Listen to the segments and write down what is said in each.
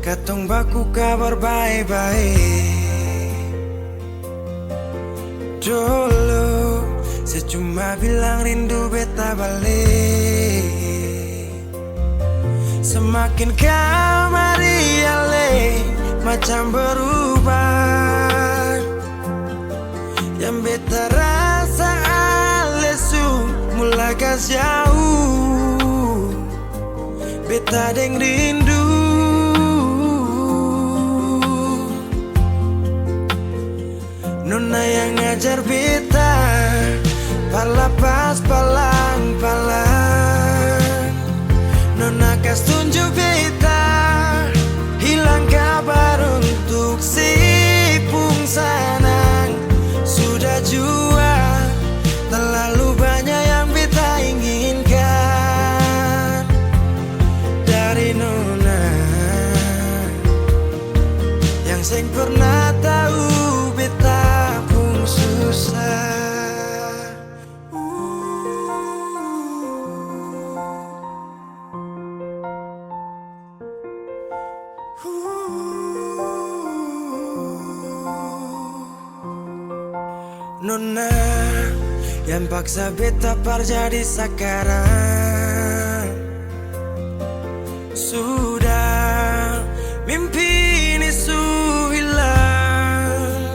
Katong baku kabar baik-baik. Dulu saya cuma bilang rindu beta balik. Semakin kamari ale macam berubah. Yang beta rasa alesu mulai gas jauh. Beta deng rindu. Nona yang ngajar beta palapas palang-palang. Nona kas tunjuk beta hilang kabar untuk si pungsanang. Sudah jua terlalu banyak yang beta inginkan dari Nona yang seng pernah tahu beta pun susah. Nona yang paksa beta par jadi sekarang. Sudah mimpi ini hilang.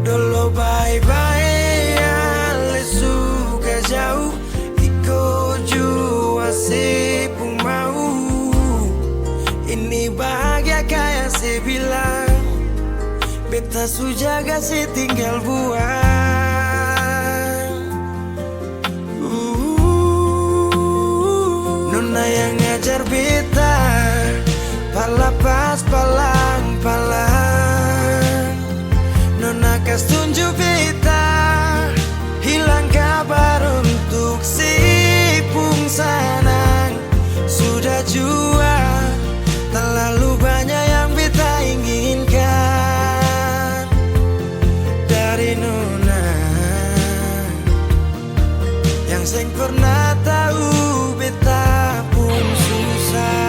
Dulu bye-bye ale suka jauh. Iko jua si pun mau. Ini bahagia kayak si bilang. Beta su jaga si tinggal buang. Nona yang ngajar beta palapas palang-palang. Nona kas tunjuk beta hilang kabar untuk si pungsanang. Sudah jua terlalu banyak yang beta inginkan dari Nona yang seng pernah tahu beta pun susah.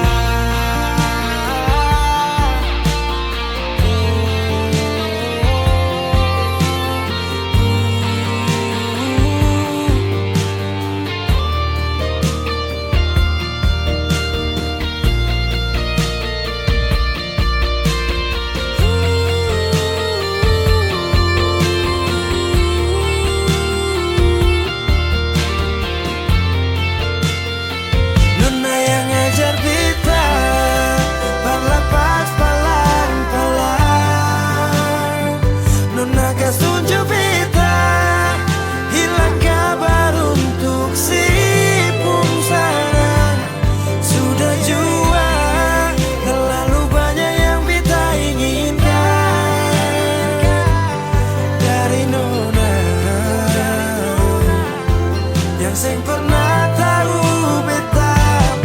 Seng pernah tahu beta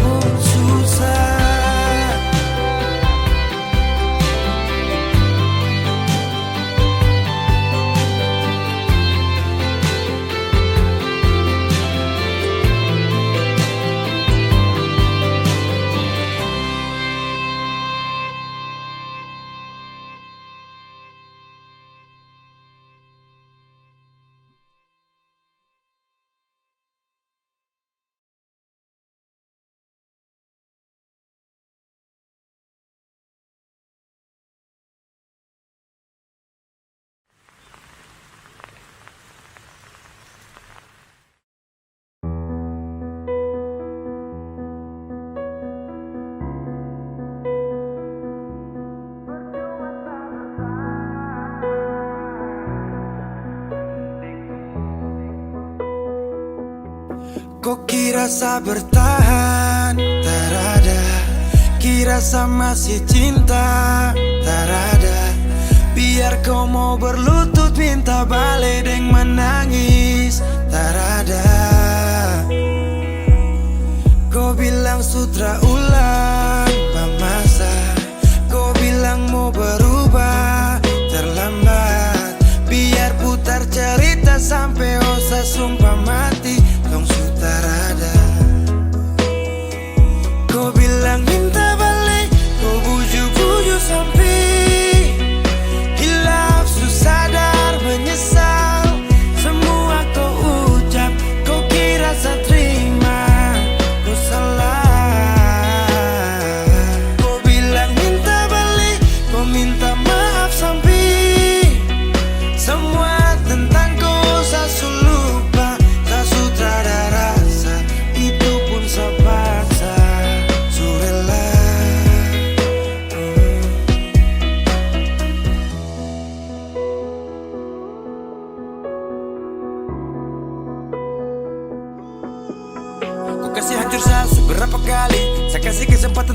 pun susah. Kok kira sa bertahan? Tarada. Kira sa masih cinta? Tarada. Biar kau mau berlutut minta balik deng menangis. Tarada. Kau bilang sutra ulang pemasa. Kau bilang mau berubah terlambat. Biar putar cerita sampai osa sumpah mati. Tong sutarada. Kau bilang minta balik, kau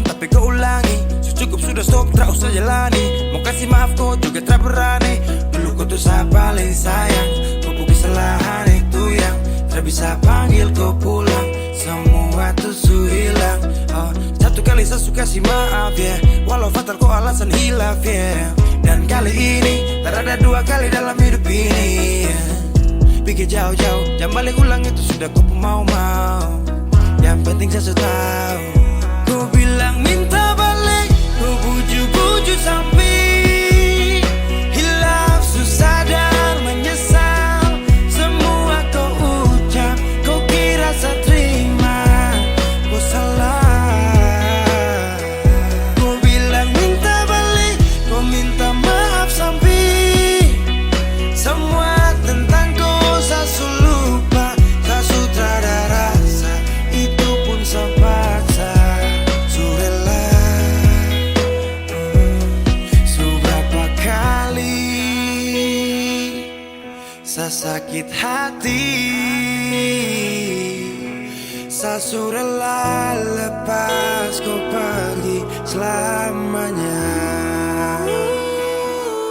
bosan tapi kau ulangi. Cukup sudah stop, tak usah jalani. Mau kasih maaf kau juga tak berani. Dulu kau tuh saya paling sayang. Kau bukan kesalahan itu yang tak bisa panggil kau pulang. Semua tuh su hilang. Satu kali saya suka kasih maaf ya, walau fatal kau alasan hilaf ya. Dan kali ini tak ada dua kali dalam hidup ini ya. Pikir jauh-jauh, jangan balik ulang itu sudah kau mau-mau. Yang penting saya tahu. Kau bilang minta balik, kau bujuk-bujuk sampai hilaf, susah dan menyesal. Semua kau ucap, kau kira saya terima. Kau salah. Kau bilang minta balik, kau minta maaf sampai semua tentang kau saya lupa. Saya sudah ada rasa, itu pun saya paksa. Surela seberapa kali saya sakit hati. Saya surela lepas kau pergi selamanya.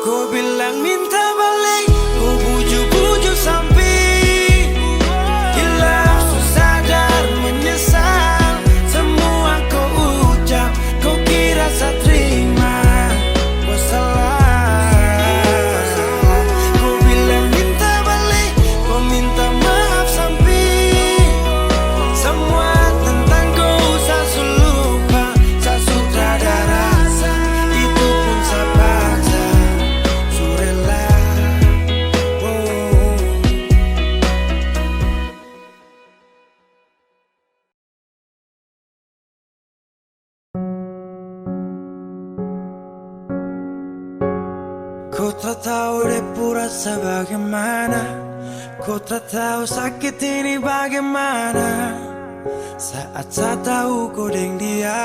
Kau bilang minta balik, kau bujuk-bujuk sampai hilaf, susah dan menyesal. Semua kau ucap, kau kira saya terima. Kau salah. Kau bilang minta balik, kau minta maaf sampai semua tentang kau saya lupa. Saya sudah ada rasa, itu pun saya paksa. Surela. Kau tak tahu depu rasa bagaimana. Kau tak tahu sakit ini bagaimana. Saat saya tahu kau deng dia.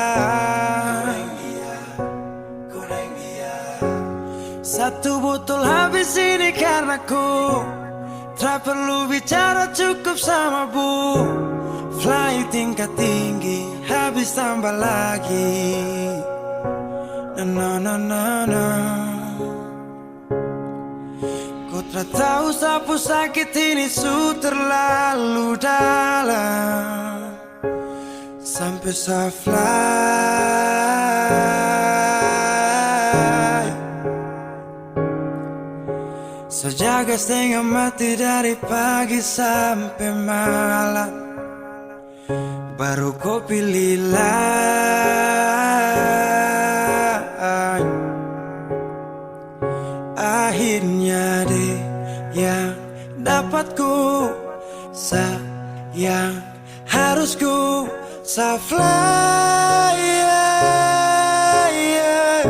Satu botol habis ini karena ku tak perlu bicara, cukup sama bu. Fly tingkat tinggi, habis tambah lagi. No, no, no, no. Kau tak tahu sapu sakit ini su terlalu dalam. Sampai saya fly. Sejaga setengah mati dari pagi sampai malam. Baru kau pilih lain. Akhirnya deh yang dapat ku sayang, harus ku fly, yeah, yeah.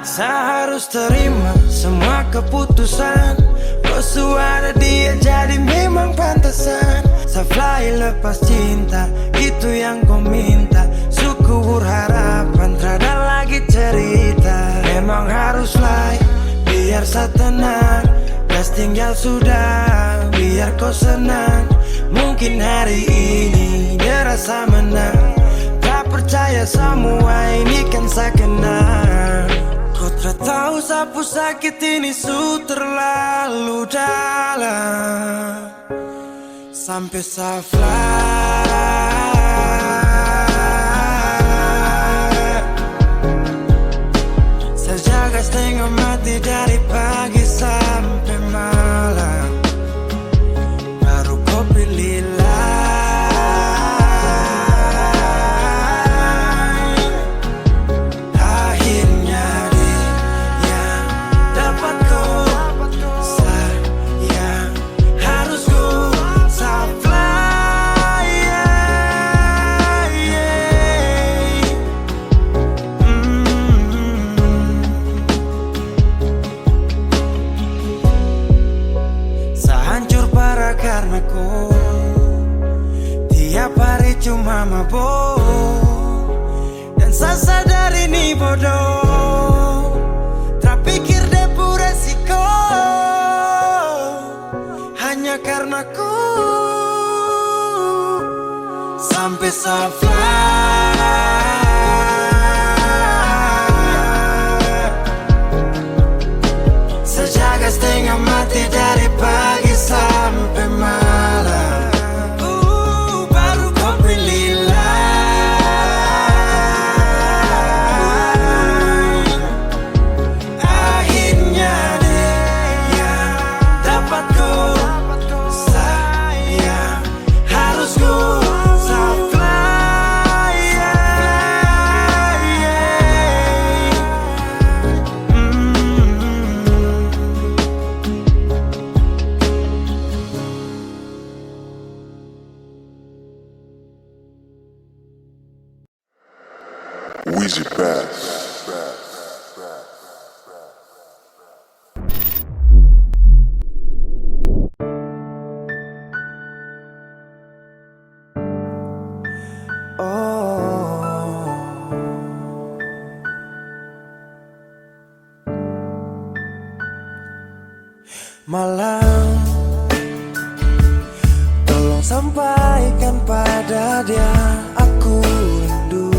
Saya harus terima semua keputusan. Kau ada dia jadi memang pantasan. Saya fly lepas cinta, itu yang kau minta. Suku berharapan, terada lagi cerita. Memang harus fly, biar saya tenang. Gas tinggal sudah, biar kau senang. Mungkin hari ini dia rasa menang. Tak percaya semua ini kan saya kenal. Kau tak tahu sapu sakit ini su terlalu dalam. Sampai saya fly. Saya jaga setengah mati dari pagi sampai malam. Baru kau pilih lain. Akhirnya dia yang dapat kau sayang, harus kau fly, yeah, yeah. Saya hancur parah karena kau. Tiap hari cuma mabuk. Dan saya sadar ini bodoh. Tak pikir depu resiko. Hanya karena ku bisa fly. Sejaga setengah mati dari pagi sampai malam. Baru kau pilih lain. Akhirnya dia dapat ku sayang. Harus ku Weezy Bass. Malam, tolong sampaikan pada dia aku rindu.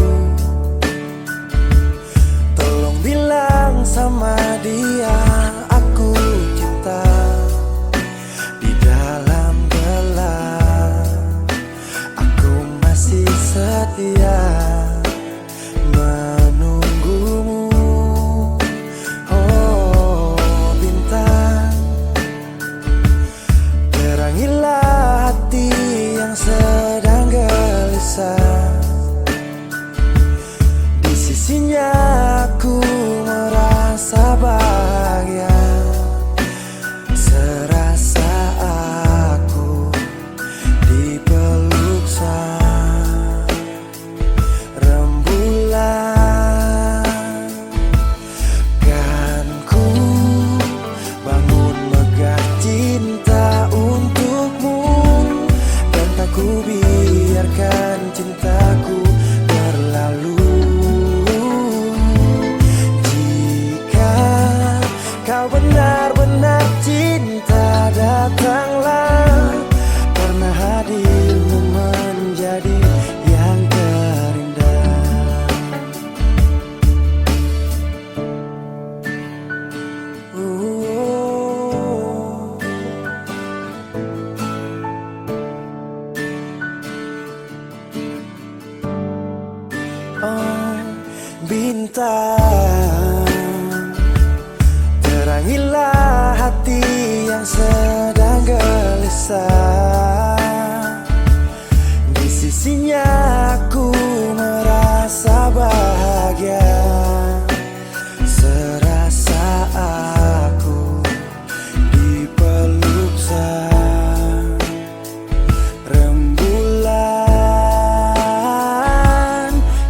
Tolong bilang sama dia aku cinta. Di dalam gelap aku masih setia menunggumu. Oh bintang, terangilah hati yang sedang gelisah. Di sisinya aku merasa bahagia. Serasa aku dipeluk sang rembulan. Kan ku bangun megah cinta untukmu, dan tak ku biarkan cintaku berlalu. Jika kau benar-benar cinta, datanglah, karena hadirmu menjadi yang terindah. Oh bintang, terangilah hati yang sedang gelisah. Di sisinya aku merasa bahagia. Serasa aku dipeluk sang rembulan.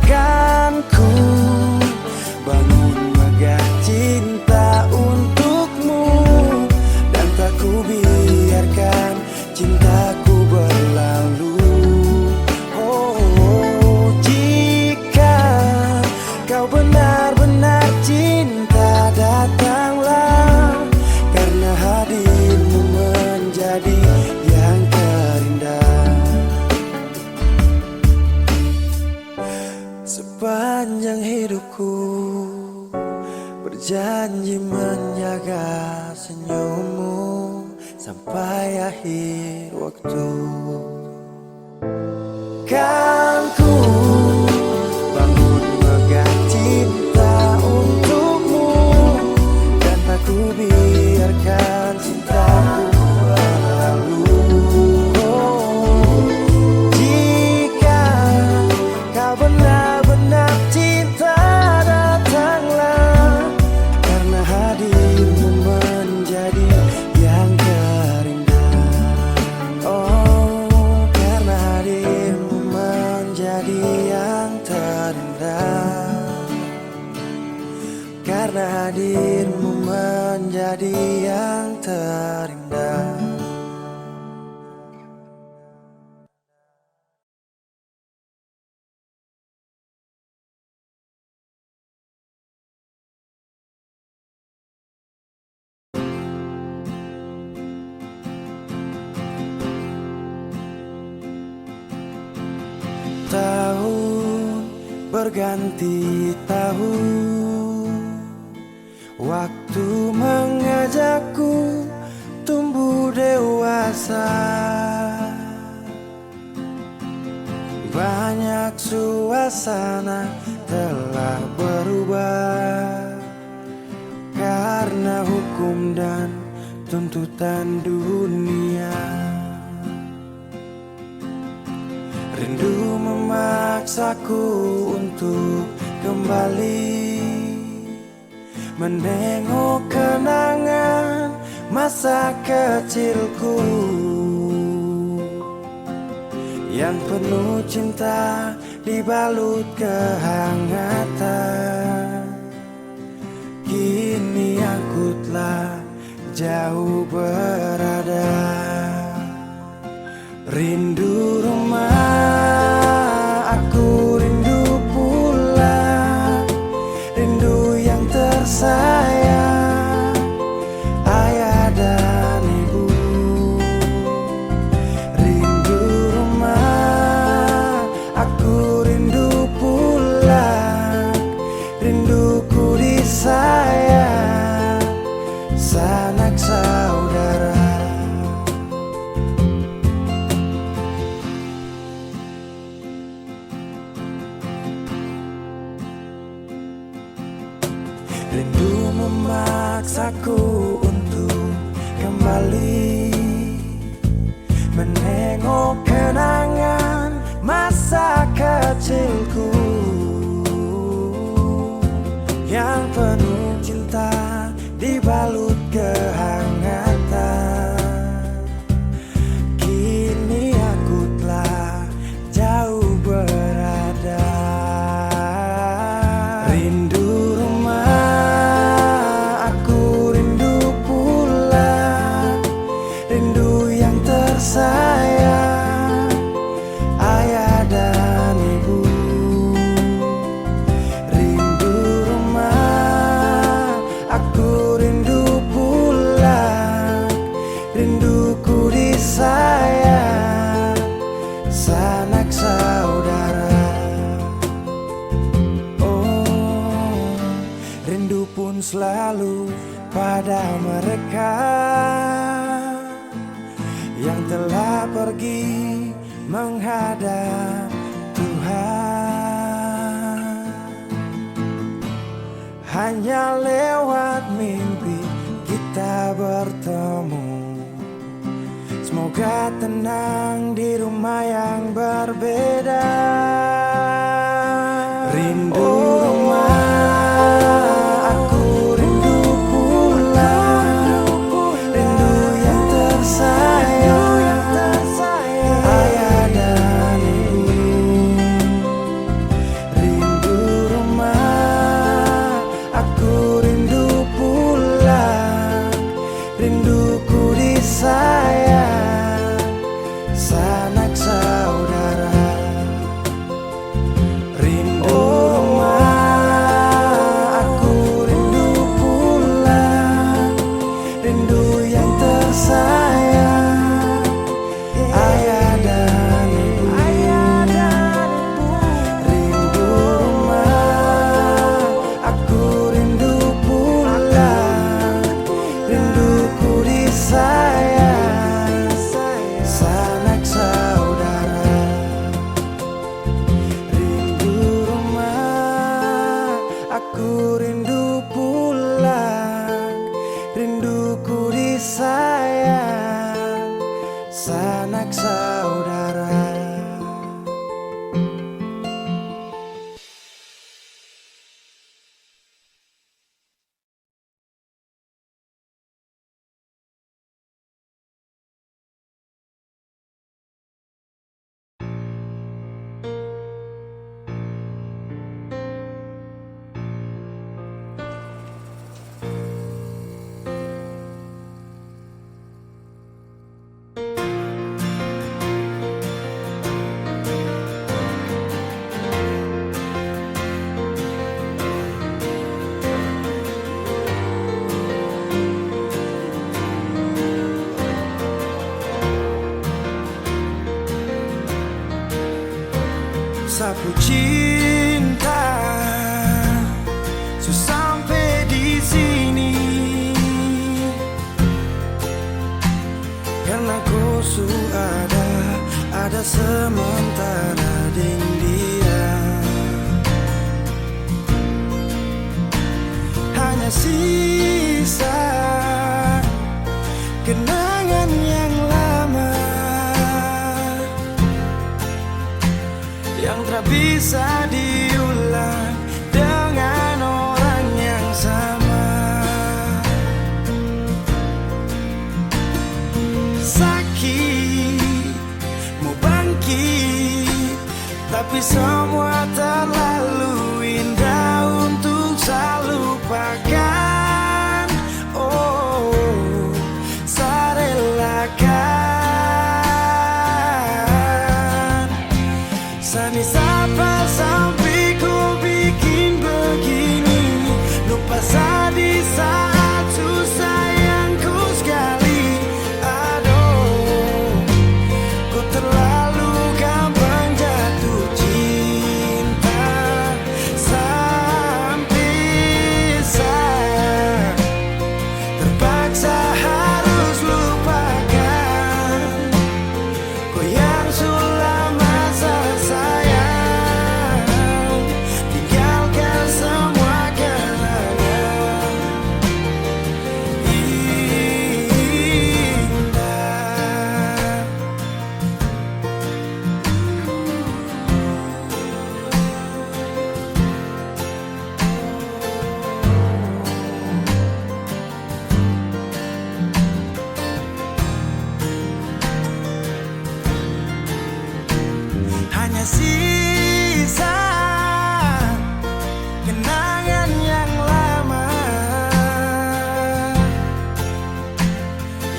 Kan ku bangun megah cinta untukmu, dan tak ku biarkan cintaku berlalu. Oh jika kau benar-benar cinta, datanglah, karena hadirmu menjadi yang terindah. Sepanjang hidupku berjanji menjaga senyummu sampai akhir waktu. Kan ku bangun megah cinta untukmu, dan tak ku biarkan cintaku berlalu. Jika kau benar-benar cinta, datanglah, karena hadirmu menjadi yang terindah. Oh karena hadirmu menjadi yang terindah. Karena hadirmu menjadi yang terindah. berganti tahun. Waktu mengajakku tumbuh dewasa. Banyak suasana telah berubah karena hukum dan tuntutan dunia. Rindu memaksaku untuk kembali menengok kenangan masa kecilku yang penuh cinta dibalut kehangatan. Kini aku telah jauh berada. Rindu rumah, aku rindu pulang. Rindu yang tersayang, ayah dan ibu. Rindu rumah, aku rindu pulang. Rinduku disayang, sanak saudara. Rindu memaksaku untuk kembali menengok kenangan masa kecilku yang penuh cinta dibalut kehangatan. Kini aku telah jauh berada. Rindu rumah, aku rindu pulang. Rindu yang tersayang, ayah dan ibu. Rindu rumah, aku rindu pulang. Rinduku disayang, sanak saudara. Oh, rindu pun selalu pada mereka yang telah pergi menghadap Tuhan. Hanya lewat mimpi kita bertemu. Semoga tenang di rumah yang berbeda. Rindu rumah, aku rindu pulang. Rindu yang tersayang, ayah dan ibu. Rindu rumah, aku rindu pulang. Rinduku disayang, sanak saudara. Rindu rumah, aku rindu pulang. Rindu yang tersayang, ayah dan ibu. Rindu rumah, aku rindu pulang. Rinduku disayang, sanak saudara. Rindu rumah, aku rindu pulang. Rinduku disayang, sanak saudara. sapu cinta, su sampai di sini karena kau su ada sementara dengan dia. Hanya sisa kenangan yang lama yang tak bisa diulang dengan orang yang sama. Sakit, mau bangkit, tapi semua terlalu indah untuk saya lupakan. Oh, saya relakan. Sani sapa sampai ku bikin begini, lupa saya di saat susah yang ku sekali. Aduh, ku terlalu gampang jatuh cinta sampai saya terpaksa harus lupakan kau yang sudah masa sayang, tinggalkan semua kenangan indah. Hanya sisa kenangan yang lama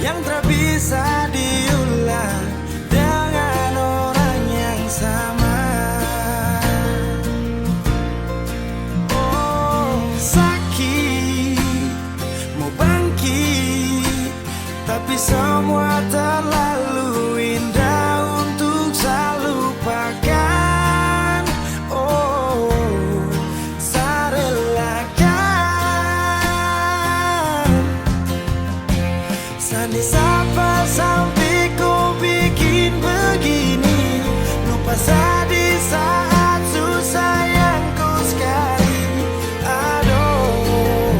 yang tak bisa diulang dengan orang yang sama. Oh, sakit, mau bangkit, tapi semua terlalu indah untuk saya lupakan. Oh, saya relakan. Sani sapa sampai ku bikin begini, lupa saya di saat susah yang ku sekali. Aduh,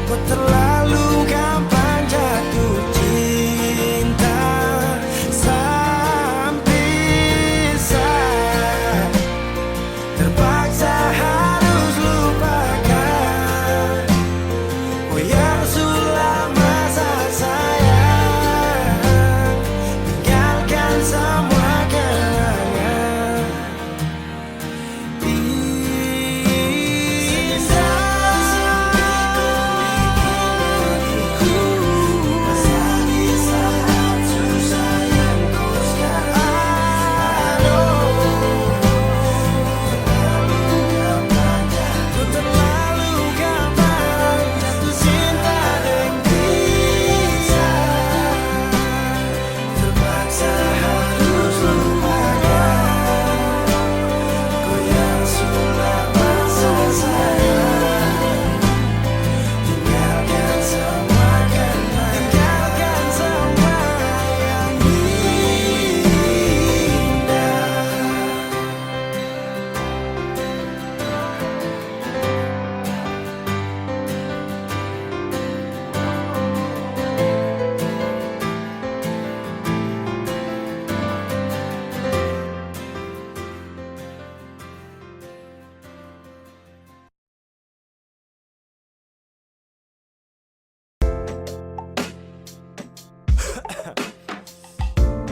kau terlalu gampang jatuh cinta sampai saya terpaksa harus lupakan kau yang sudah masa sayang, tinggalkan semua kenangan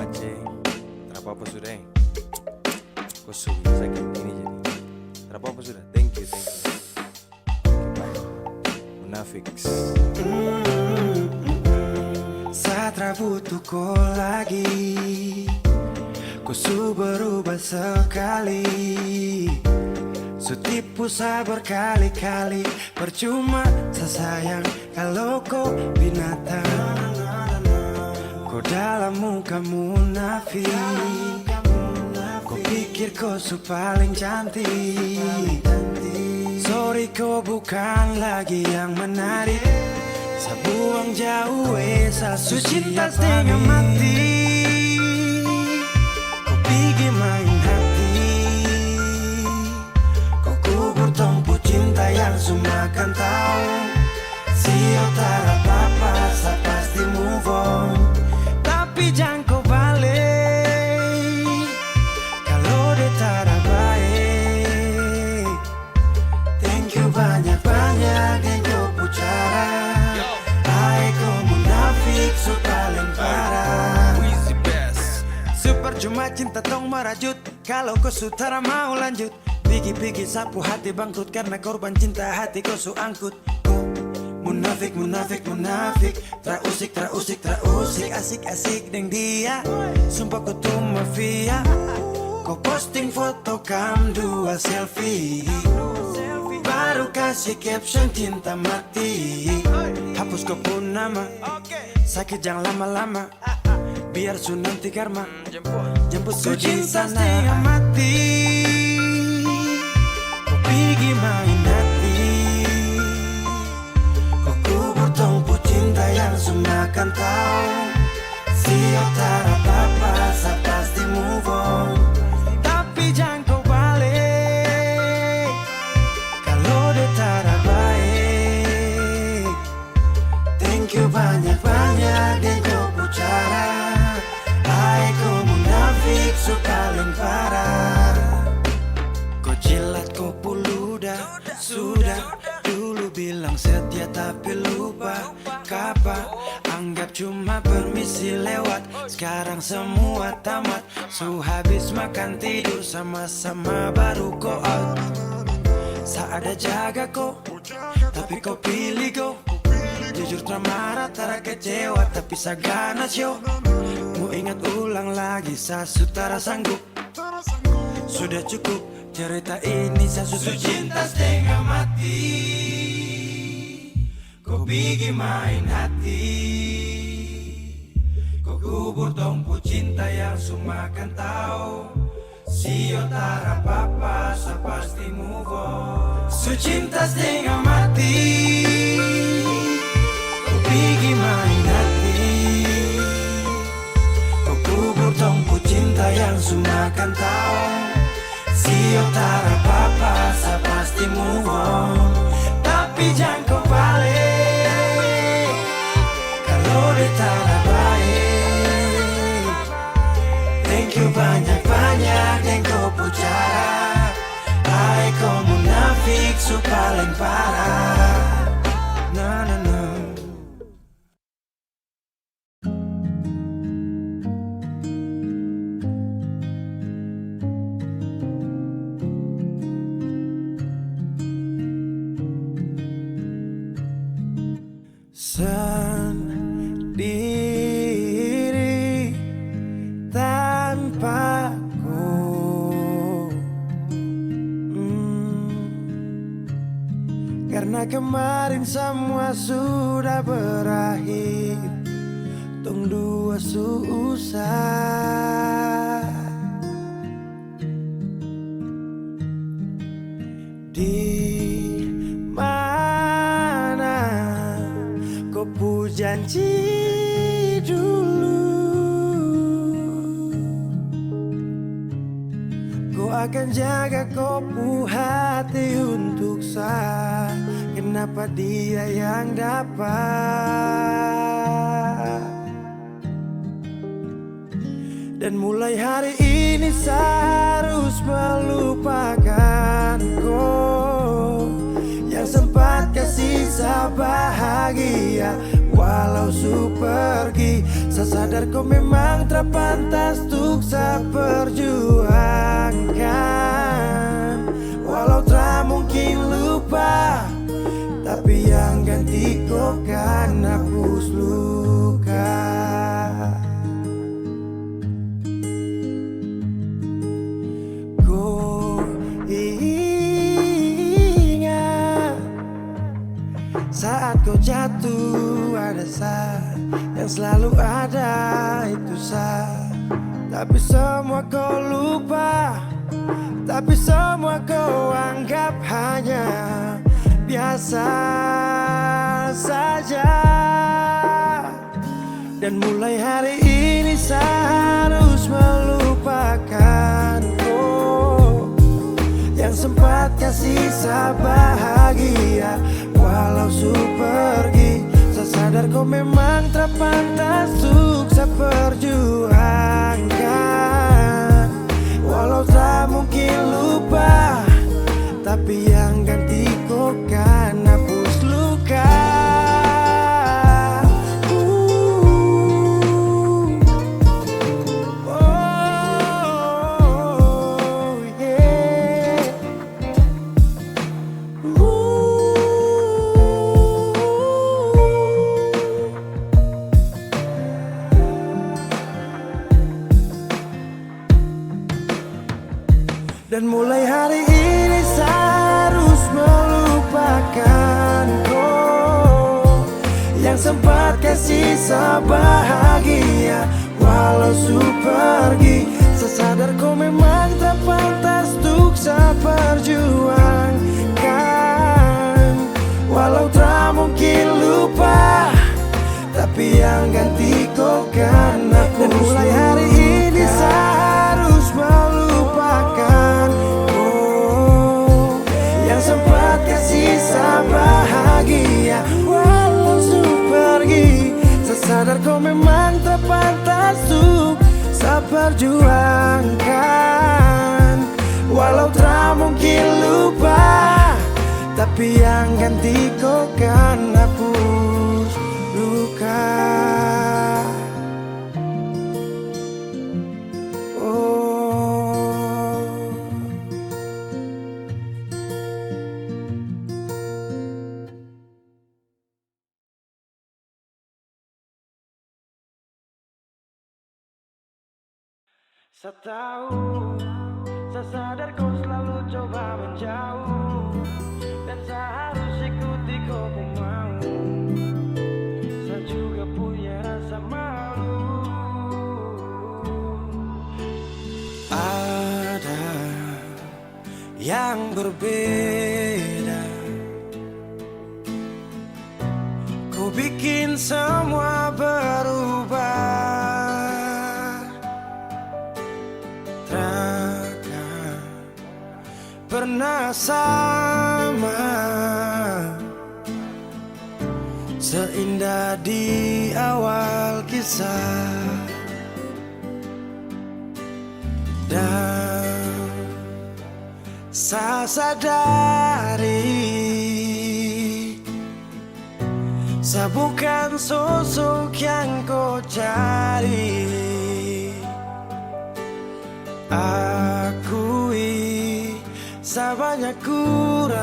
Aceh, apa-apa sudah. Kau sudah sakit ini jadi. Apa-apa sudah. Thank you. Bye. Munafiks. Saat butuh kau lagi, kau su berubah sekali. Su tipu saya berkali-kali, percuma saya sayang kalau kau binatang. Kau dalam muka munafik, kau pikir kau su paling cantik. Sorry kau bukan lagi yang menarik. Saya buang jauh su cinta setengah mati. Kau pergi main hati. Kau kubur tumpu cinta yang semua kan tahu. Siapa tak apa-apa, saya pasti move on. Tapi jangan kau balik kalau dia tak baik. Thank you banyak-banyak yang kau pucara. Hai kau munafik so paling parah. Wizzy Best. Super cuma cinta tong merajut. Kalau kau sutara mau lanjut, pigi-pigi sapu hati bangkrut karena korban cinta hati kau su angkut. Munafik, munafik, munafik. Trausik, trausik, trausik. Asik-asik deng dia. Sumpah kau tuh mafia. Kau posting foto kam dua selfie. Baru kasih caption cinta mati. Hapus kau pun nama. Sakit jangan lama-lama. Biar su nanti karma jemput kau di sana. Setengah mati. Kau pergi main hati. Tumpu cinta yang semua kan tahu. Siap tak apa-apa, saya pasti move on. Tapi jangan kau balik kalau dia tak baik. Thank you banyak-banyak dan kau pucara. Hai kau munafik so paling parah. Kau jilat kau puluda. Sudah dulu bilang setia tapi lupa kapa. Anggap cuma permisi lewat. Sekarang semua tamat. So habis makan tidur sama-sama baru kau out. Saat ada jaga kau, tapi kau pilih kau. Jujur tak marah, tak kecewa, tapi saya ganas yo. Mau ingat ulang lagi, saya sutara sanggup. Sudah cukup cerita ini, saya susu cinta setengah mati. Kau pergi main hati. Kau kubur tumpu cinta yang semua kan tahu. Sio tak apa-apa, saya pasti move on. Su cinta setengah mati. Kau pergi main hati. Kau kubur tumpu cinta yang semua kan tahu. Siap tak apa-apa, saya pasti move on. Tapi jangan kau balik kalau dia tak baik. Thank you banyak-banyak yang kau pucara. Hai kau munafik so paling parah. Na na na. Sendiri tanpaku. Karena kemarin semua sudah berakhir. Tong dua susah. Di mana kau pu janji dulu, kau akan jaga kau pu hati untuk saya. Kenapa dia yang dapat? Dan mulai hari ini saya harus melupakan kau yang sempat kasih saya bahagia. Walau su pergi, saya sadar kau memang terpantas untuk saya perjuangkan. Walau tak mungkin lupa, tapi yang ganti kau kan hapus luka. Kau ingat saat kau jatuh, ada saya yang selalu ada, itu saya. Tapi semua kau lupa, tapi semua kau anggap hanya biasa saja. Dan mulai hari ini saya harus melupakan kau yang sempat kasih saya bahagia. Walau su pergi, saya sadar kau memang tak pantas untuk saya perjuangkan. Walau tak mungkin lupa, tapi yang ganti kau kan hapus luka. Dan mulai hari ini saya harus melupakan kau yang sempat kasih saya bahagia. Walau su pergi, saya sadar kau memang tak pantas untuk saya perjuangkan. Walau tak mungkin lupa, tapi yang ganti kau kan aku. Dan mulai hari ini saya harus melupakan kau yang sempat kasih saya bahagia. Walau su pergi, saya sadar kau memang tak pantas untuk saya perjuangkan. Walau tak mungkin lupa, tapi yang ganti kau kan hapus luka. Saya tahu, saya sadar kau selalu coba menjauh, dan saya harus ikuti kau pun mau. Saya juga punya rasa malu. Ada yang berbeda, kau bikin semua berubah. Pernah sama, seindah di awal kisah. Dan saya sadari, saya bukan sosok yang kau cari. Akui saya banyak kurang,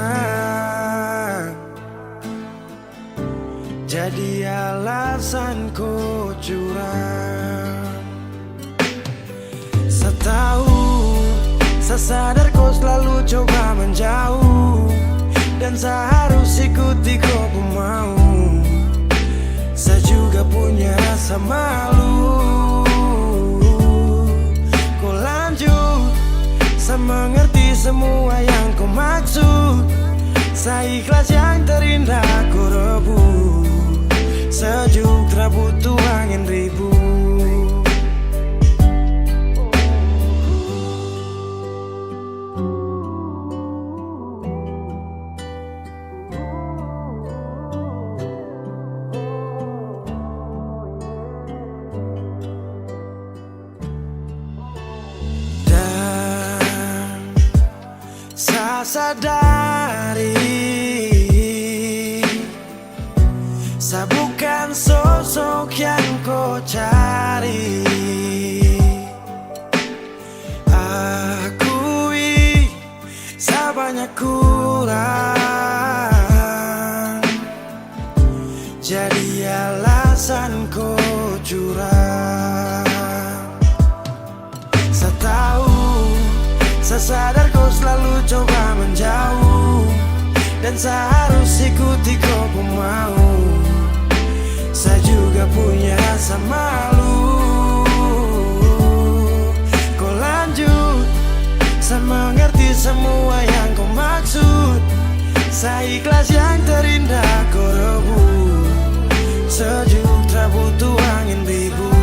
jadi alasan kau curang. Saya tahu, saya sadar kau selalu coba menjauh, dan saya harus ikuti kau pun mau. Saya juga punya rasa malu. Kau lanjut, saya mengerti semua yang kau maksud. Saya ikhlas yang terindah kau rebut. Sejuk tak butuh angin ribut. Saya sadari, saya bukan sosok yang kau cari. Akui, saya banyak kurang, jadi alasan kau curang. Saya tahu, saya sadar kau selalu coba menjauh, dan saya harus ikuti kau pun mau. Saya juga punya rasa malu. Kau lanjut, saya mengerti semua yang kau maksud. Saya ikhlas yang terindah kau rebut. Sejuk tak butuh angin ribut.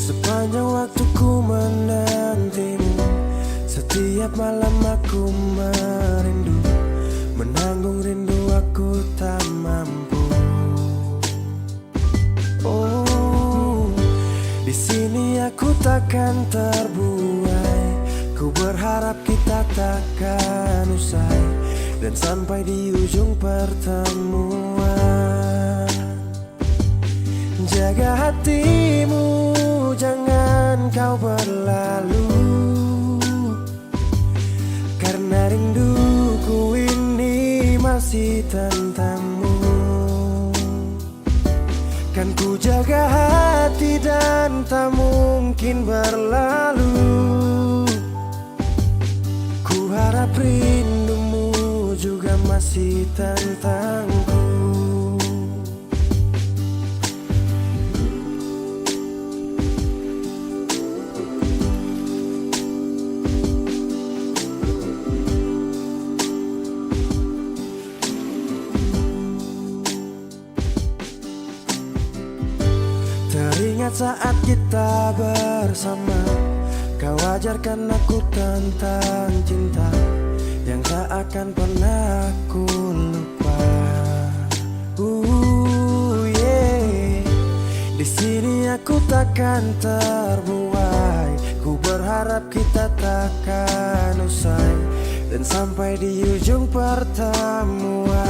Sepanjang waktu ku menantimu, setiap malam aku merindu, menanggung rindu aku tak mampu. Oh, di sini aku takkan terbuai. Ku berharap kita takkan usai dan sampai di ujung pertemuan. Jaga hatimu, jangan kau berlalu, karena rinduku ini masih tentangmu. Kan ku jaga hati dan tak mungkin berlalu. Ku harap rindumu juga masih tentangku. Teringat saat kita bersama, kau ajarkan aku tentang cinta yang tak akan pernah aku lupa. Yeah. Di sini aku takkan terbuai. Ku berharap kita takkan usai dan sampai di ujung pertemuan.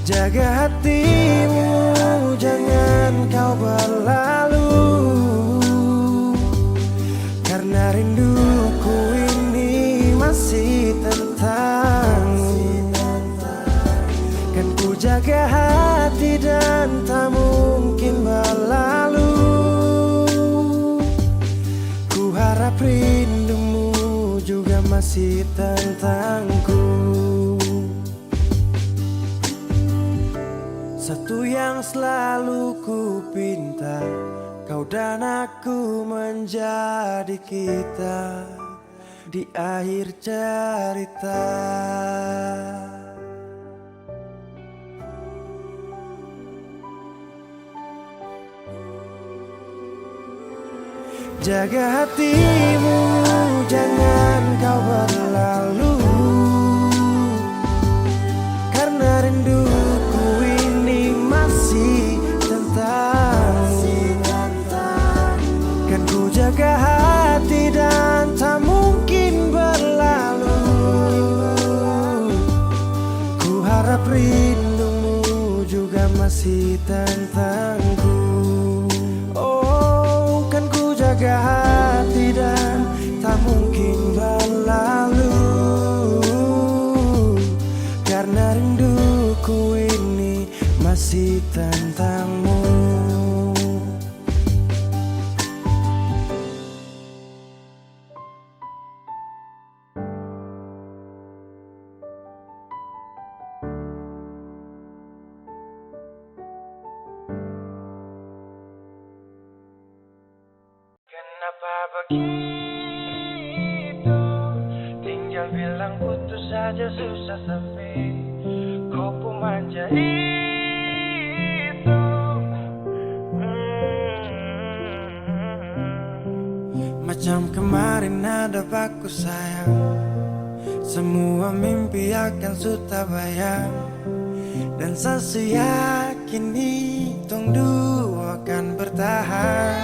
Jaga hatimu, jangan kau berlalu, karena rinduku ini masih tentangmu. Kan ku jaga hati dan tak mungkin berlalu. Ku harap rindumu juga masih tentangku. Satu yang selalu ku pinta, kau dan aku menjadi kita di akhir cerita. Jaga hatimu, jangan kau berlalu, karena rinduku ini masih tentangmu. Kan ku jaga hati dan tak mungkin berlalu. Ku harap rindumu juga masih tentangku. Oh, kan ku jaga hati dan tak mungkin berlalu, karena rinduku ini masih tentangmu. Kenapa begitu? Tinggal bilang putus saja susah sampai kau pun manja itu. Macam kemarin ada baku sayang, semua mimpi akan sudah bayang. Dan saya yakin tong dua akan bertahan.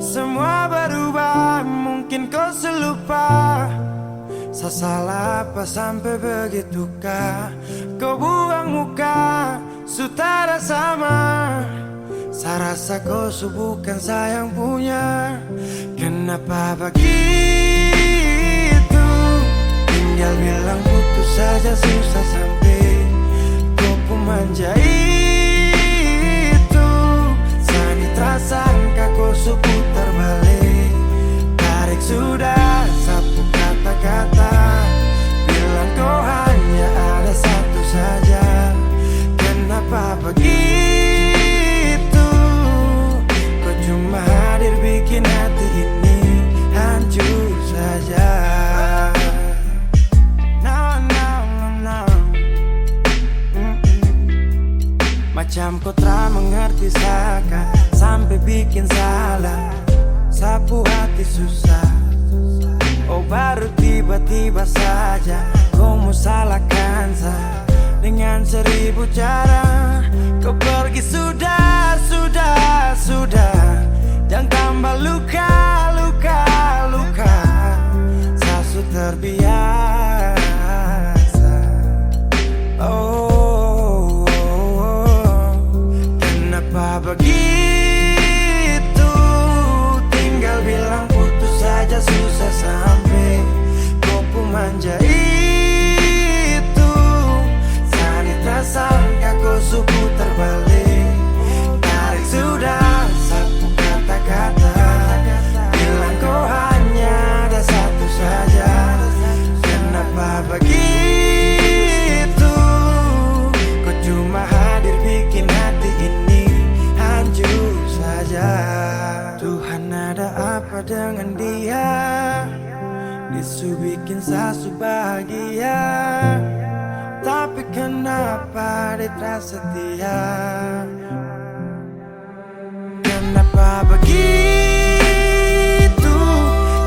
Semua berubah, mungkin kau selupa. Saya salah apa sampai begitukah? Kau buang muka, sutara sama. Saya rasa kau bukan saya yang punya. Kenapa begitu? Tinggal bilang putus saja susah sampai. Kau pun manja itu. Sani tersangka kau putar balik. Tarik sudah sapu kata-kata. Bilang kau hanya ada satu saja. Kenapa begitu? Kau cuma hadir bikin hati ini hancur saja. Macam kau tak mengerti saka, sampai bikin salah, sapu hati susah. Oh baru tiba-tiba saja kau mau salahkan saya dengan 1000 cara. Kau pergi sudah. Jangan tambah luka. Saya sudah terbiasa. Oh, kenapa begitu? Tinggal bilang putus saja susah sampai. Kau pun manja itu. Sani tersangka kau putar balik. Tarik sudah sapu kata-kata. Bilang kau hanya ada satu saja. Kenapa begitu? Kau cuma hadir bikin hati ini hancur saja. Tuhan ada apa dengan dia? Disu bikin sasu bahagia. Tapi kenapa dia terasa setia? Kenapa begitu?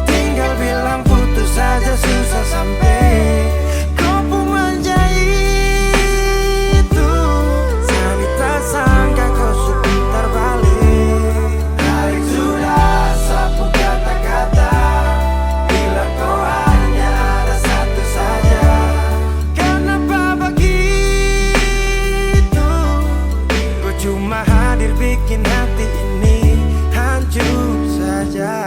Tinggal bilang putus saja susah sampai. Kau pun manja itu. Sani tersangka kau putar balik. Tarik sudah sapu kata-kata. Bilang kau hanya ada satu saja. Kenapa begitu? Kau cuma hadir bikin hati ini hancur saja.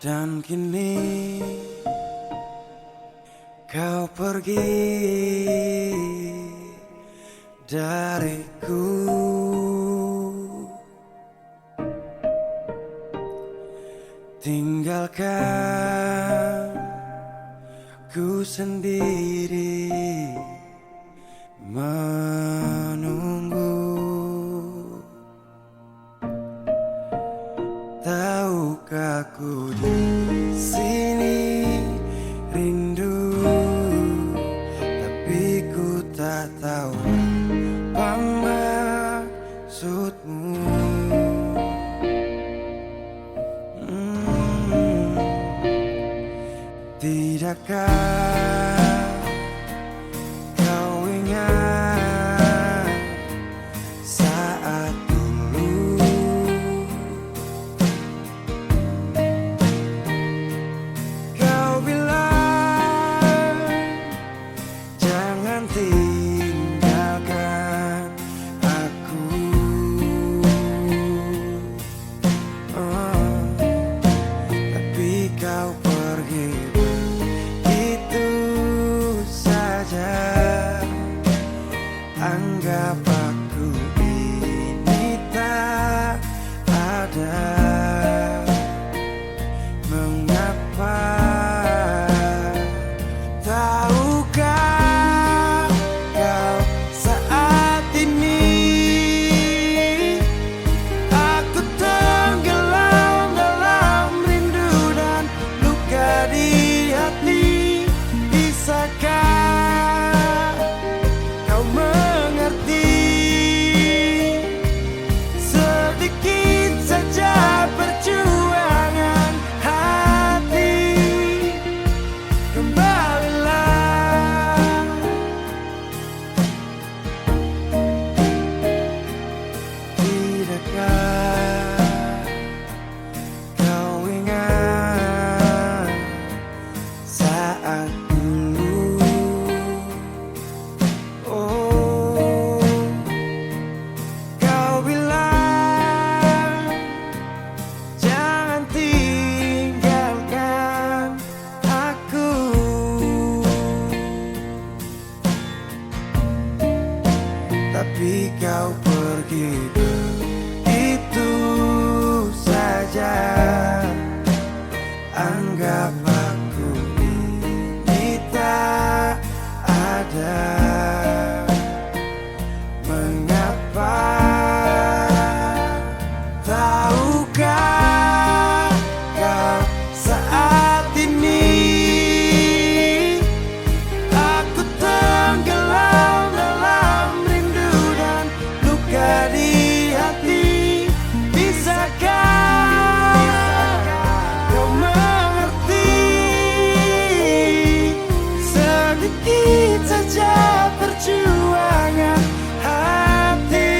Dan kini kau pergi dariku. Tinggalkan ku sendiri menunggu. Tahukah ku di sini rindu, tapi ku tak tahu apa maksudmu. Tidakkah kau ingat saat dulu kau bilang jangan tinggalkan aku. Tapi kau pergi begitu saja. Anggap aku ini tak ada. saja. Anggap aku ini tak ada. Mengapa? Tahukah kau saat ini aku tenggelam dalam rindu dan luka di hati. Bisakah kau mengerti sedikit saja perjuangan hati?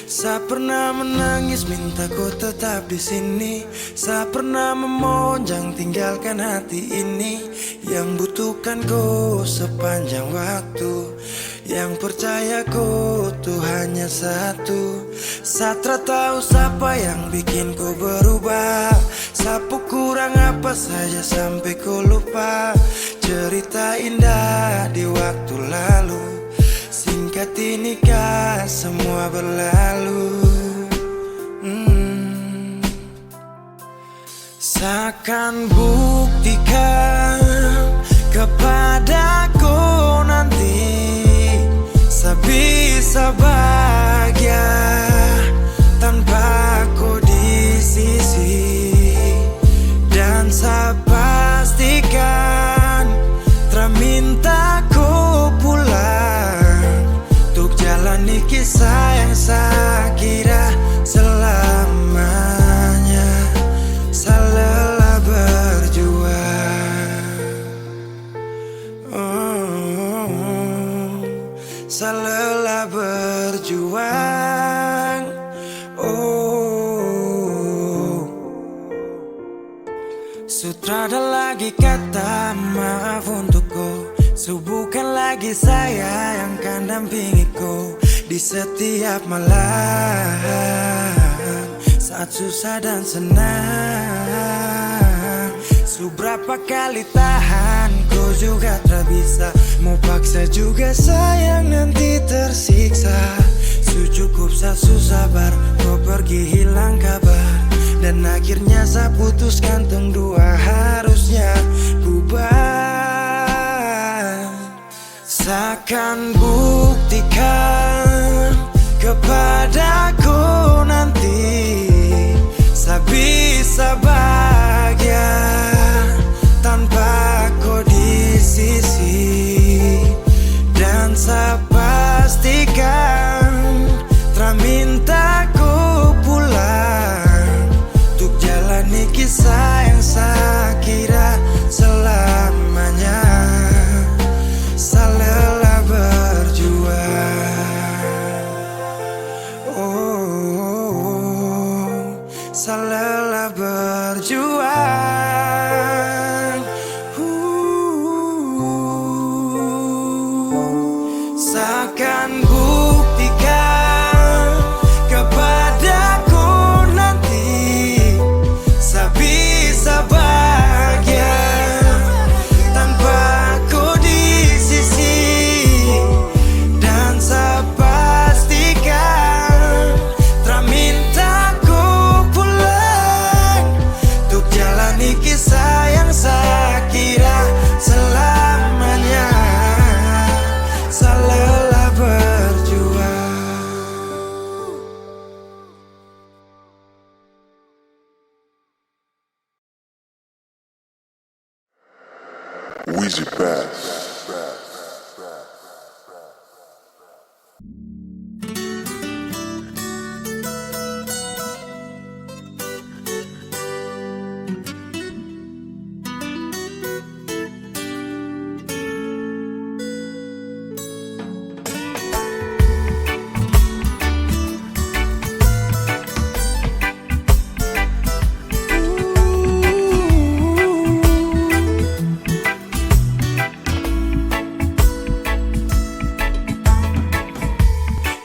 Saya pernah menangis minta kau tetap di sini. Saya pernah memonjang tinggalkan hati ini. Yang butuhkan kau sepanjang waktu. Yang percaya kau tuh hanya satu. Saya tak tahu siapa yang bikin kau berubah. Sapu kurang apa saja sampai kau lupa cerita indah di waktu lalu. Singkat ini kah semua berlalu. Seakan buktikan kepadaku nanti saya bisa bahagia tanpa kau di sisi. Dan saya pastikan terminta kau pulang untuk jalani kisah yang saya kira selamanya. Saya lelah berjuang, saya lelah berjuang. Sutrada lagi kata maaf untukku. Bukan lagi saya yang akan dampingiku di setiap malam saat susah dan senang. Seberapa kali tahan kau juga tak bisa. Mau paksa juga sayang nanti tersiksa. Cukup saya sabar kau pergi hilang kabar. Dan akhirnya saya putuskan tong dua harusnya bubar. Seakan buktikan kepadaku nanti saya bisa bahagia tanpa kau di sisi. Dan saya pastikan terminta kau pulang untuk jalani kisah yang saya kira selamanya. Saya lelah berjuang, saya lelah berjuang. Wheezy Bass.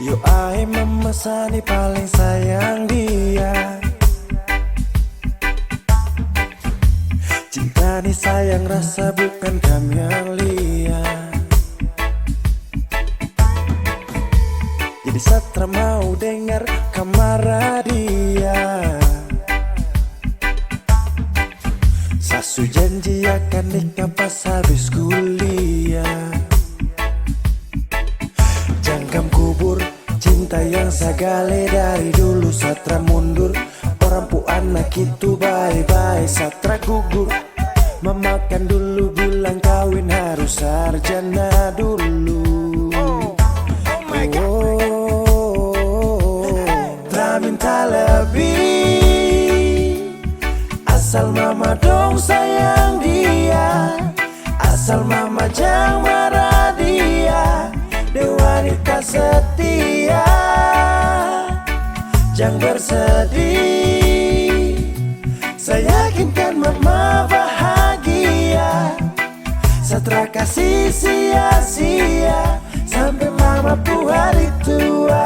Yo ai memesani paling sayang dia. Cinta ni sayang rasa bukan kami yang lihat. Jadi Satra mau dengar kamar dia. Sasu janji akan nikah pas habis kuliah. Jangkam kubur cinta yang sagale dari dulu. Satra mundur, orang pu anak itu bye-bye. Satra gugur, memakan dulu bilang kawin harus sarjana dulu. Tak minta lebih, asal mama dong sayang dia. Asal mama jangan marah dia. Dia wanita setia, jangan bersedih. Saya yakinkan mama bahagia. Satra kasih sia-sia sampai mama pu hari tua.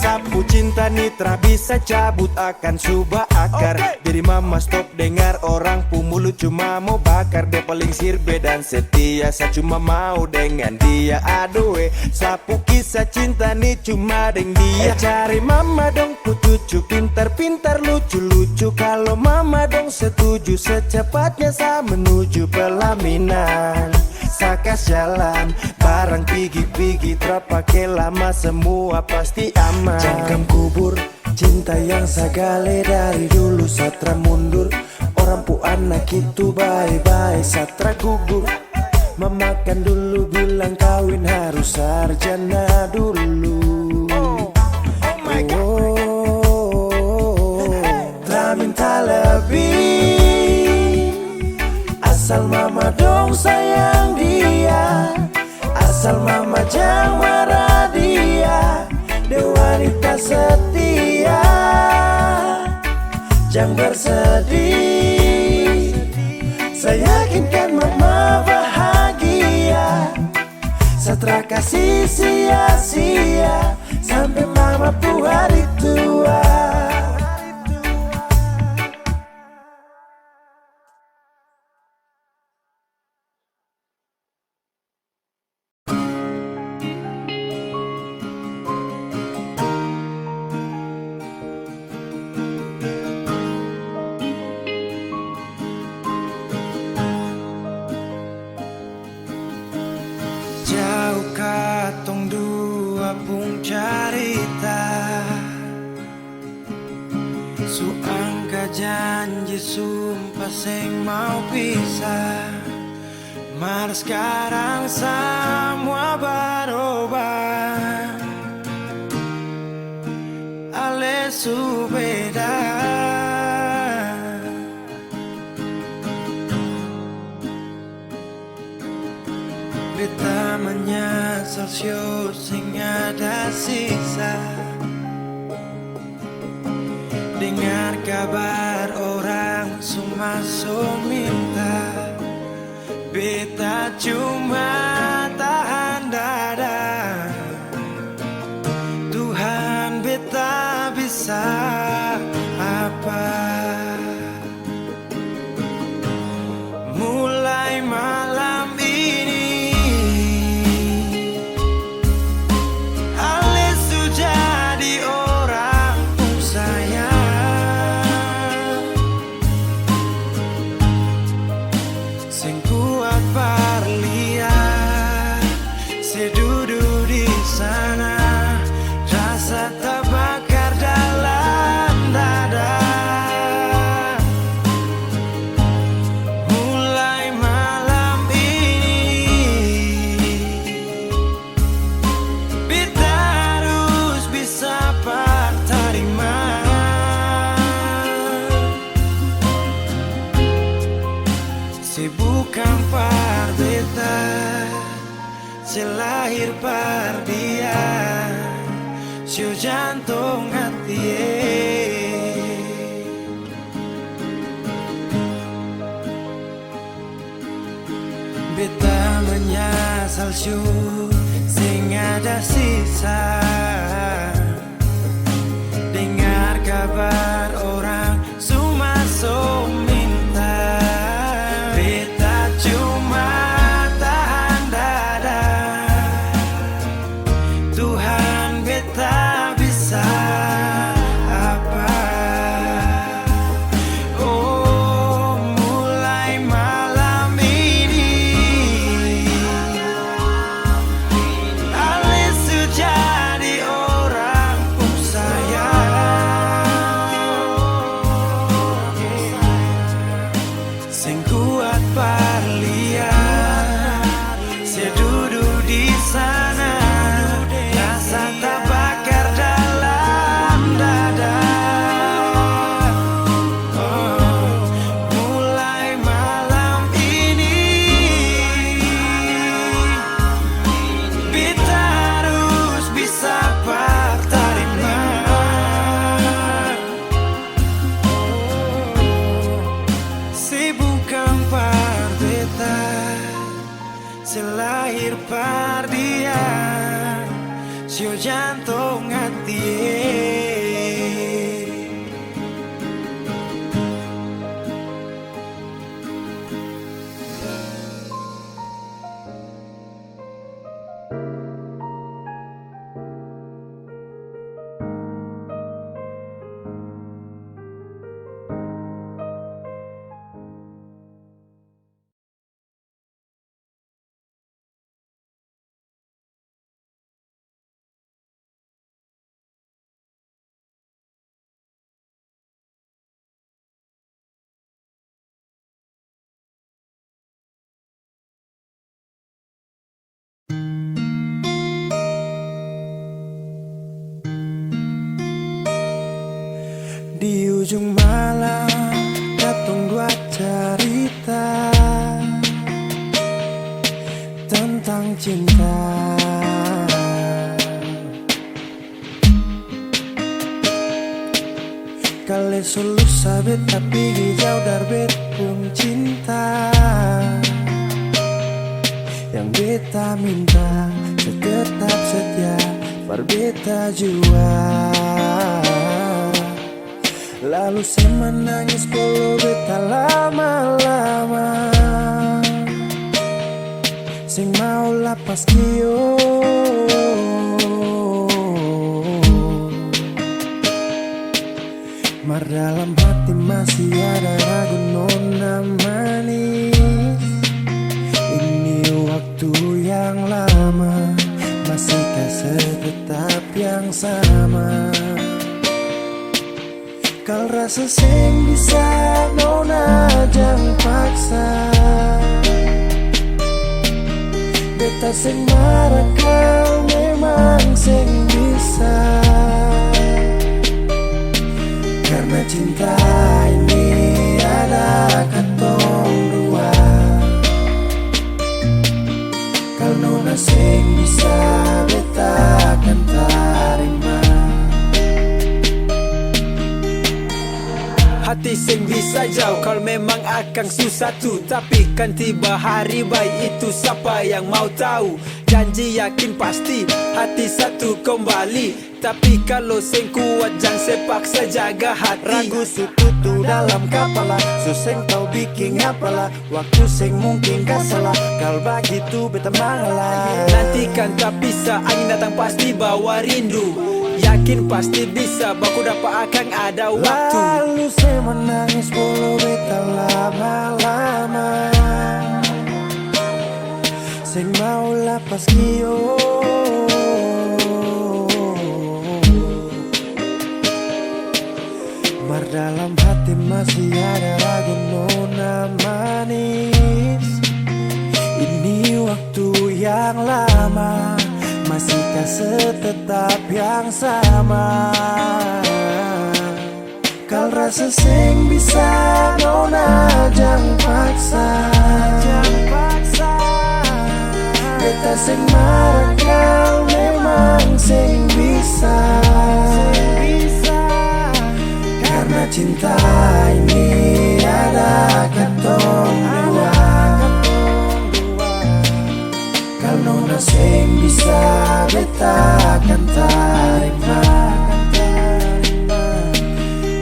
Sapu cinta nitra bisa cabut akan subah akar. Jadi mama stop dengar orang pu mulut cuma mau bakar. Dia paling sirbe dan setia, saya cuma mau dengan dia. Aduh sapu kisah cinta nih cuma deng dia. Cari mama dong pu cucu pintar-pintar lucu-lucu. Kalau mama dong setuju secepatnya saya menuju pelaminan. Sakas jalan, barang pigi-pigi terpakai lama, semua pasti aman. Jangkam kubur, cinta yang sagale dari dulu. Satra mundur, orang pu anak itu bye-bye. Satra gugur, memakan dulu bilang kawin harus sarjana dulu. Tak minta lebih, asal mama dong sayang dia. Asal mama jangan marah dia. Dia wanita setia, jangan bersedih. Saya yakinkan mama bahagia. Satra kasih sia-sia sampai mama pu hari tua. Jauh katong dua pung carita, su angka janji sumpah seng mau pisah. Mar sekarang semua berubah, ale su beda. Beta menyesal sio sing ada sisa. Dengar kabar orang semua minta. Beta cuma tahan dada. Tuhan beta bisa apa? sing kuat parlian, sedudu di sana, rasa terbakar dalam dada. Mulai malam ini kita harus bisa terima. Se bukan par beta, se lahir par dia, se jantung hati. Beta menyesal syu, sing ada sisa. Dengar kabar orang cuma so minta. Beta cuma tahan dada. Tuhan beta bisa apa? Oh, mulai malam ini Alis jadi orang sing kuat parlian, sedudu di sana, rasa terbakar dalam dada. Oh, mulai malam ini kita harus bisa terima. Bukan par beta, selahir par dia, sio jantung hati. Di ujung malam datang dua cerita tentang cinta. Kali selalu sabit tapi jauh dari bet pun cinta. Yang beta minta tetap setia, berbeta jua. Lalu saya menangis polo beta lama-lama, sing mau lapas kio. Mar dalam hati masih ada ragu nona manis. Ini waktu yang lama, masihkah setetap yang sama? Kal rasa sing bisa nona jangan paksa. Beta sing marah kau memang sing bisa. Karena cinta ini ada katong dua. Kal nona sing bisa beta akan terima. Hati sing bisa jauh kalau memang akan susah tuh. Tapi kan tiba hari baik itu siapa yang mau tahu. Janji yakin pasti hati satu kembali. Tapi kalau sing kuat jangan sepaksa jaga hati. Ragu sututu dalam kepala, suseng tau bikin apalah. Waktu sing mungkin gak salah, kalau begitu beta mengalah. Nanti kan tak bisa, angin datang pasti bawa rindu. Yakin pasti bisa, baku dapat akan ada waktu. Lalu saya menangis bolo beta lama-lama, sing mau lapas kio. Mar dalam hati masih ada ragu nona manis. Ini waktu yang lama, masihkah setetap yang sama? Kal rasa sing bisa nona jangan paksa. Beta sing marah kau memang sing bisa. Karena cinta ini ada katong dua. Kal nona sing bisa beta akan tarima.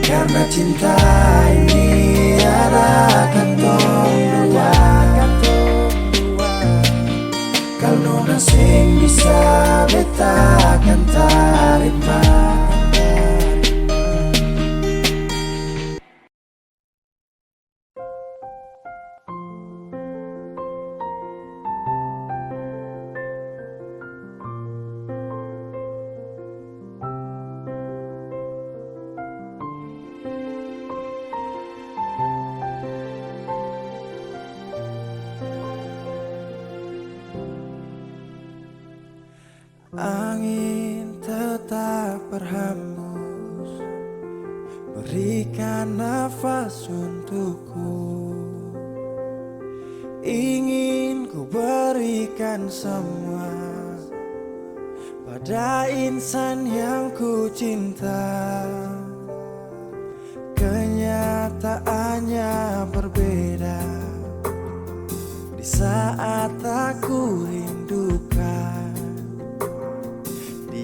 Karena cinta ini ada katong dua. Kal nona sing bisa beta akan tarima. Angin tetap berhembus, berikan nafas untukku. Ingin ku berikan semua pada insan yang ku cinta. Kenyataannya berbeda di saat aku rindukan.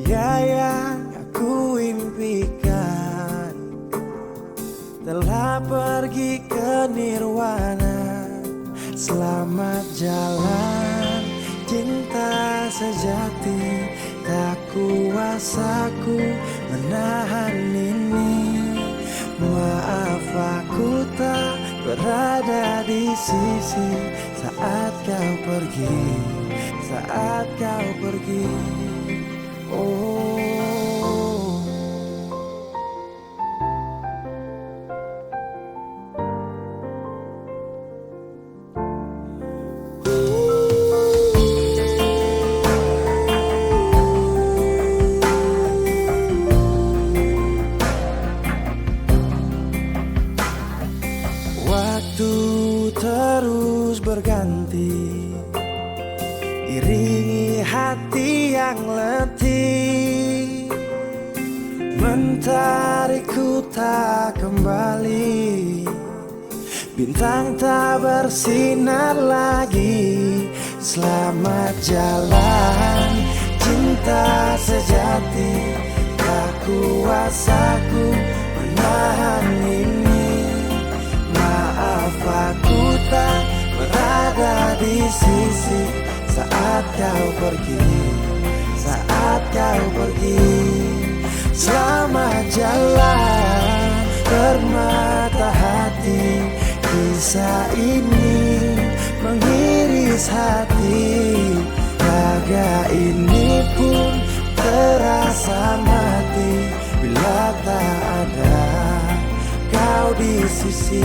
Dia yang aku impikan telah pergi ke nirwana. Selamat jalan cinta sejati, tak kuasaku menahan ini. Maaf aku tak berada di sisi saat kau pergi, saat kau pergi. Oh, waktu terus berganti, iringi hati yang letih, mentarikku tak kembali. Bintang tak bersinar lagi. Selamat jalan cinta sejati, tak kuasaku menahan ini. Maaf aku tak berada di sisi saat kau pergi, saat kau pergi. Selamat jalan permata hati, kisah ini mengiris hati. Raga ini pun terasa mati bila tak ada kau di sisi.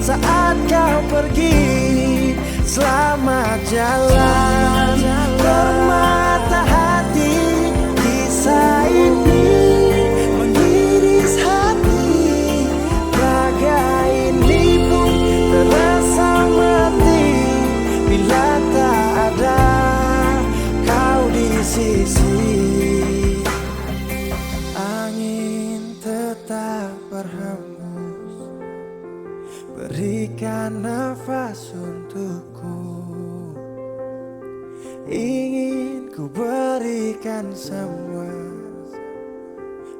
Saat kau pergi, selamat jalan permata hati. Kisah ini mengiris hati. Raga ini pun terasa mati bila tak ada kau di sisi. Angin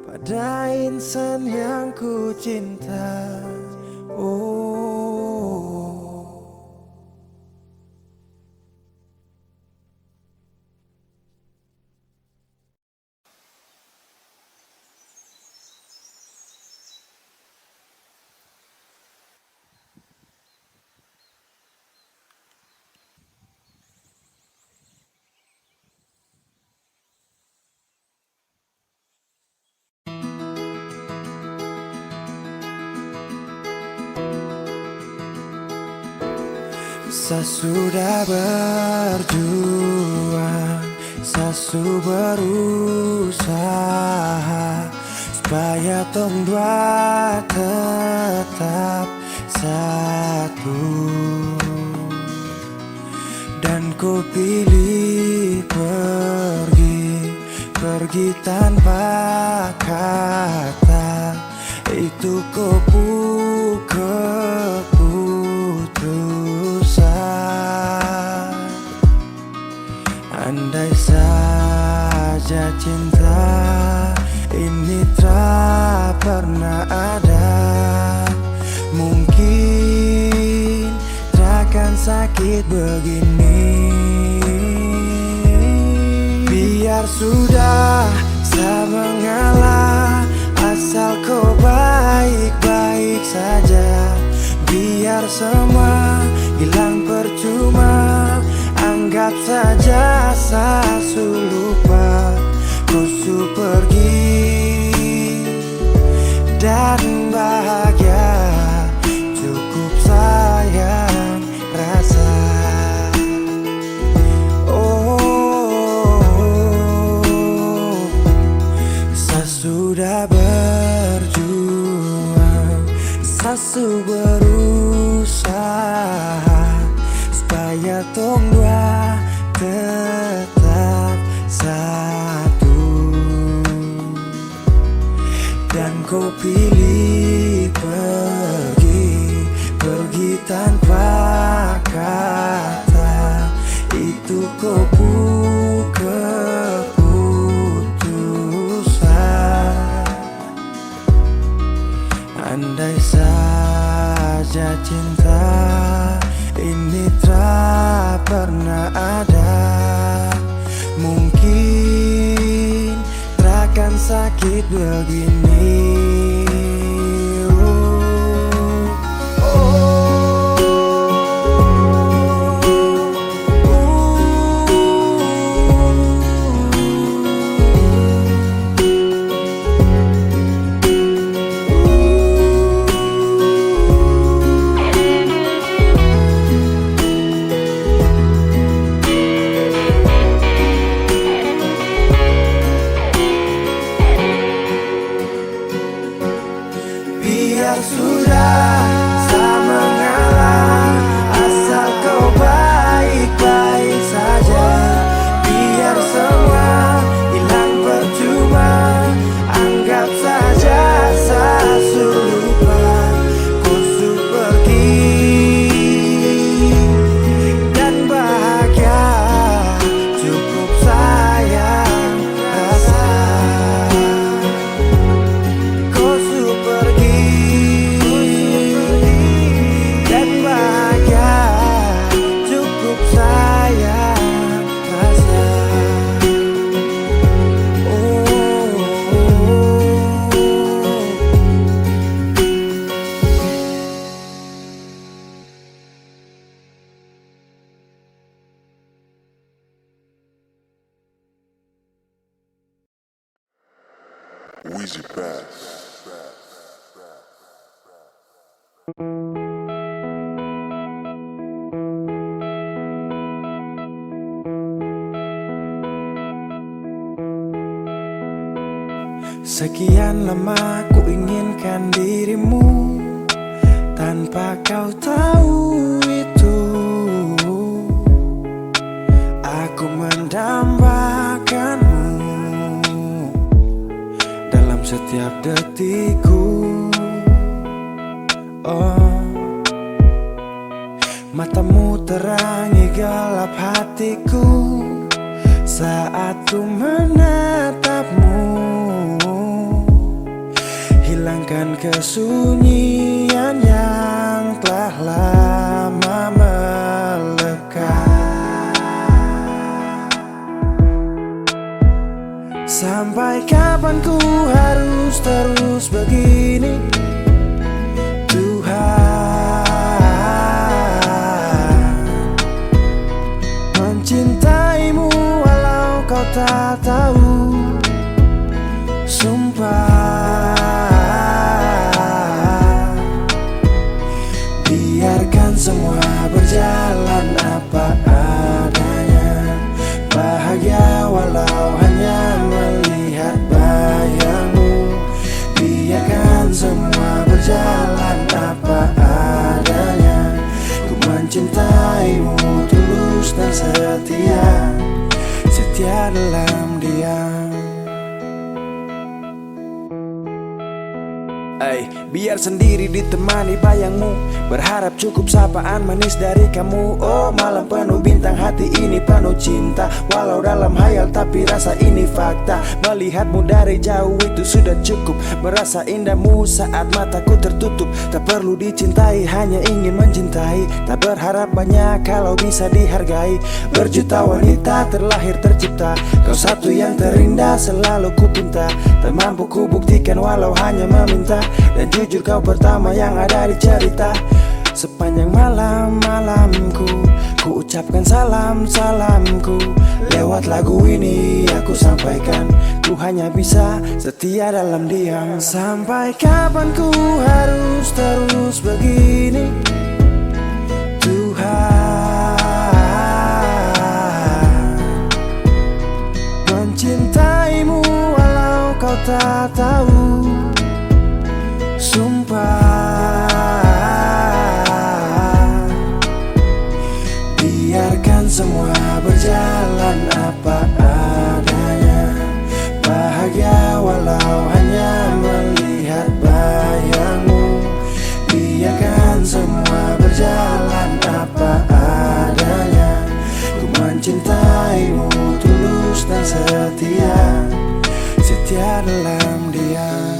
pada insan yang ku cinta. Oh, saya sudah berjuang, saya sudah berusaha supaya tong dua tetap satu. Dan ku pilih pergi tanpa kata. Itu keputusan. Andai saja cinta ini tak pernah ada, mungkin takkan sakit begini. Biar sudah saya mengalah, asal kau baik-baik saja. Biar semua hilang percuma, anggap saja saya lupa. Kau su pergi dan bahagia, cukup sayang rasa. Oh, saya sudah berjuang, saya sudah berusaha supaya tong dua tetap satu. Dan kau pilih pergi tanpa kata. Itu keputusan. Andai saja cinta ini tak pernah ada, mungkin takkan sakit begini. Biar sudah saya mengalah, asal kau baik-baik saja. Biar semua hilang percuma, anggap saja saya lupa. Kau su pergi dan bahagia, cukup sayang rasa. Kau su pergi dan bahagia, cukup sayang rasa. Weezy Bass. Sekian lama ku inginkan dirimu, tanpa kau tahu itu. Aku mendambakanmu dalam setiap detikku. Oh, matamu terangi gelap hatiku saat ku menatapmu. kesunyian yang telah lama melekat. Sampai kapan ku harus terus begini, Tuhan? Mencintaimu walau kau tak tahu, sumpah. Biarkan semua berjalan apa adanya, bahagia walau hanya melihat bayangmu. Biarkan semua berjalan apa adanya, ku mencintaimu tulus dan setia, setia dalam diam. Biar sendiri ditemani bayangmu, berharap cukup sapaan manis dari kamu. Oh malam penuh bintang, hati ini penuh cinta, walau dalam hayal tapi rasa ini fakta. Melihatmu dari jauh itu sudah cukup, merasa indahmu saat mataku tertutup. Tak perlu dicintai, hanya ingin mencintai, tak berharap banyak kalau bisa dihargai. Berjuta wanita terlahir tercipta, kau satu yang terindah selalu ku pinta. Tak mampu ku buktikan walau hanya meminta, dan jujur kau pertama yang ada di cerita. Sepanjang malam-malamku ku ucapkan salam-salamku, lewat lagu ini aku sampaikan, ku hanya bisa setia dalam diam. Sampai kapan ku harus terus begini, Tuhan? Mencintaimu walau kau tak tahu, sumpah. Biarkan semua berjalan apa adanya, bahagia walau hanya melihat bayangmu. Biarkan semua berjalan apa adanya, ku mencintaimu tulus dan setia, setia dalam diam.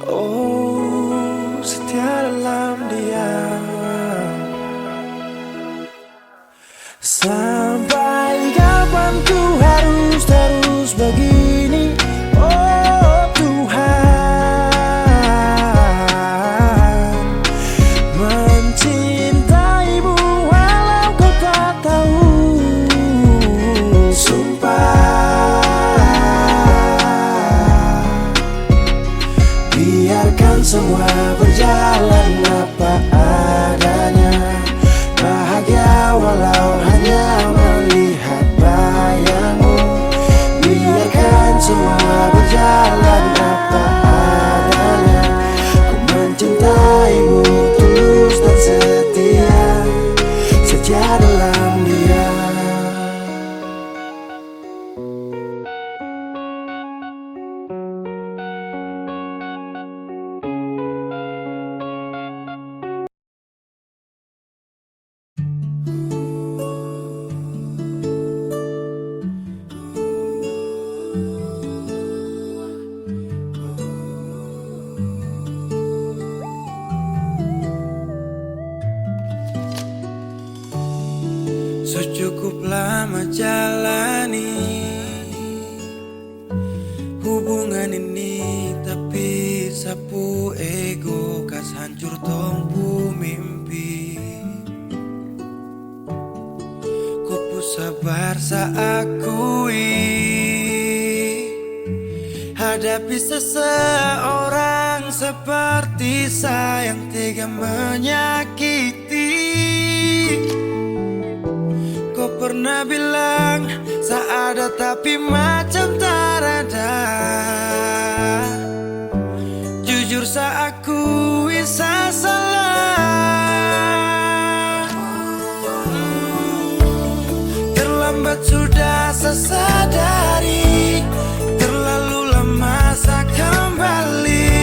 Oh, setia dalam diam. Sampai kapan ku harus terus begini, oh Tuhan? Mencintaimu walau kau tak tahu, sumpah. Biarkan semua berjalan apa adanya, bahagia walau hanya melihat bayangmu. Biarkan semua berjalan apa adanya, ku mencintaimu tulus dan setia, setia dalam diam. Cukup lama jalani hubungan ini, tapi sapu ego kas hancur tompu mimpi. Ku sabar saakui hadapi seseorang seperti sayang tega menyakiti. Kau pernah bilang seada tapi macam tak ada. Jujur seakui saya salah. Terlambat sudah saya sadari, terlalu lama saya kembali,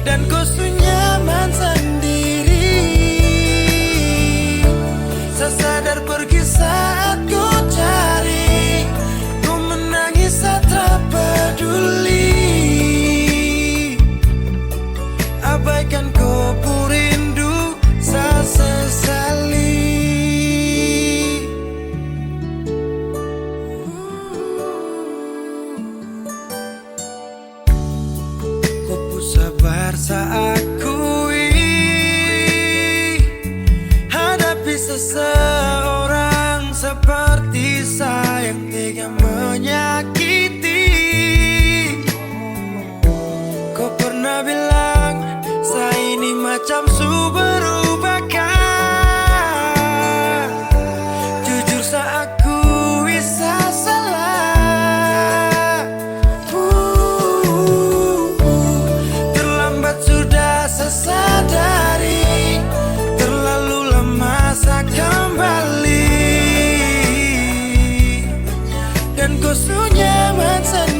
dan kau nyaman sendiri. Saya sadar pergi saat ku cari, ku menangis tak peduli. menyakiti. Kau pernah bilang saya ini macam su berubahkan. Jujur saya aku bisa salah. Terlambat sudah saya sadari, terlalu lama saya kembali, dan kau su nyaman sendiri.